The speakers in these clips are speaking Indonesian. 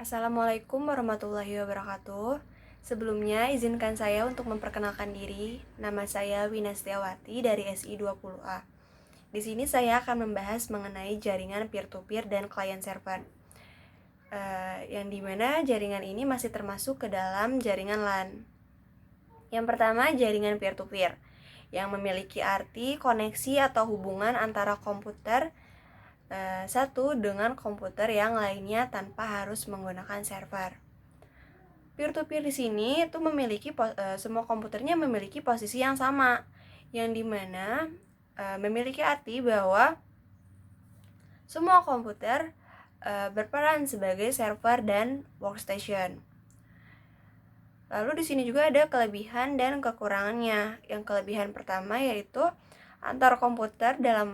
Assalamualaikum warahmatullahi wabarakatuh. Sebelumnya, izinkan saya untuk memperkenalkan diri. Nama saya Wina Setiawati dari SI 20A. Di sini saya akan membahas mengenai jaringan peer-to-peer dan client server. Yang dimana jaringan ini masih termasuk ke dalam jaringan LAN. Yang pertama, jaringan peer-to-peer yang memiliki arti koneksi atau hubungan antara komputer satu dengan komputer yang lainnya tanpa harus menggunakan server. Peer-to-peer di sini itu semua komputernya memiliki posisi yang sama, yang dimana memiliki arti bahwa semua komputer berperan sebagai server dan workstation. Lalu di sini juga ada kelebihan dan kekurangannya. Yang kelebihan pertama yaitu antar komputer dalam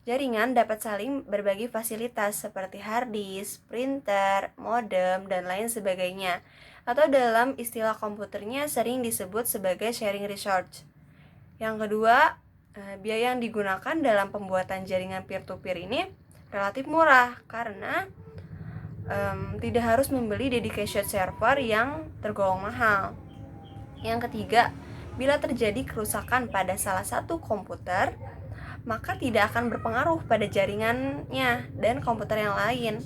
jaringan dapat saling berbagi fasilitas seperti hard disk, printer, modem, dan lain sebagainya. Atau dalam istilah komputernya sering disebut sebagai sharing resource. Yang kedua, biaya yang digunakan dalam pembuatan jaringan peer-to-peer ini relatif murah karena tidak harus membeli dedicated server yang tergolong mahal. Yang ketiga, bila terjadi kerusakan pada salah satu komputer, maka tidak akan berpengaruh pada jaringannya dan komputer yang lain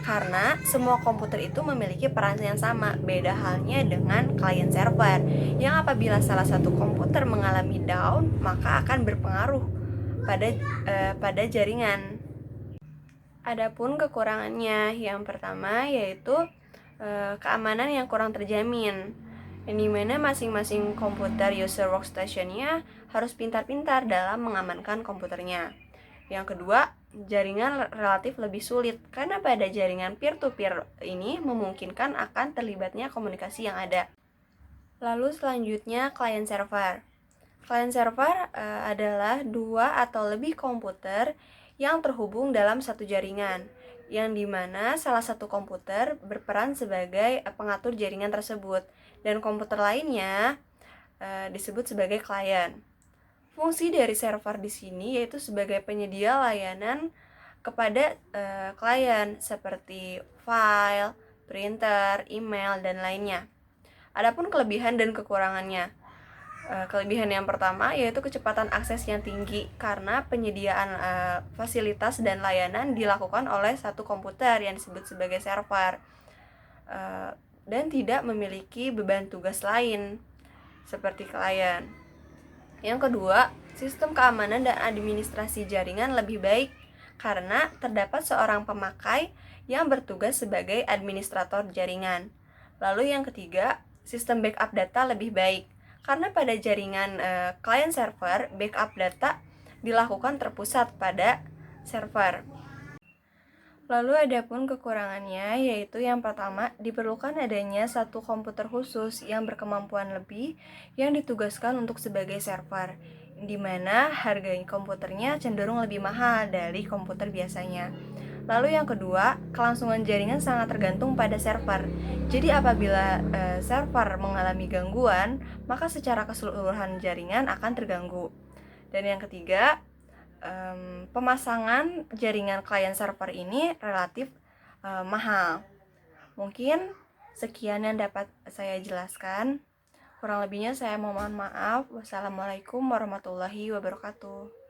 karena semua komputer itu memiliki peran yang sama. Beda halnya dengan client server yang apabila salah satu komputer mengalami down, maka akan berpengaruh pada jaringan. Adapun kekurangannya, yang pertama yaitu keamanan yang kurang terjamin, yang dimana masing-masing komputer user workstation-nya harus pintar-pintar dalam mengamankan komputernya. Yang kedua, jaringan relatif lebih sulit karena pada jaringan peer-to-peer ini memungkinkan akan terlibatnya komunikasi yang ada. Lalu selanjutnya client server. Client server adalah dua atau lebih komputer yang terhubung dalam satu jaringan, yang dimana salah satu komputer berperan sebagai pengatur jaringan tersebut dan komputer lainnya disebut sebagai klien. Fungsi dari server di sini yaitu sebagai penyedia layanan kepada klien seperti file, printer, email, dan lainnya. Adapun kelebihan dan kekurangannya. Kelebihan yang pertama yaitu kecepatan akses yang tinggi karena penyediaan fasilitas dan layanan dilakukan oleh satu komputer yang disebut sebagai server dan tidak memiliki beban tugas lain seperti klien. Yang kedua, sistem keamanan dan administrasi jaringan lebih baik karena terdapat seorang pemakai yang bertugas sebagai administrator jaringan. Lalu yang ketiga, sistem backup data lebih baik karena pada jaringan client server, backup data dilakukan terpusat pada server. Lalu adapun kekurangannya yaitu yang pertama, diperlukan adanya satu komputer khusus yang berkemampuan lebih yang ditugaskan untuk sebagai server, di mana harga komputernya cenderung lebih mahal dari komputer biasanya. Lalu yang kedua, kelangsungan jaringan sangat tergantung pada server. Jadi apabila server mengalami gangguan, maka secara keseluruhan jaringan akan terganggu. Dan yang ketiga, pemasangan jaringan client server ini relatif mahal. Mungkin sekian yang dapat saya jelaskan. Kurang lebihnya saya mohon maaf. Wassalamualaikum warahmatullahi wabarakatuh.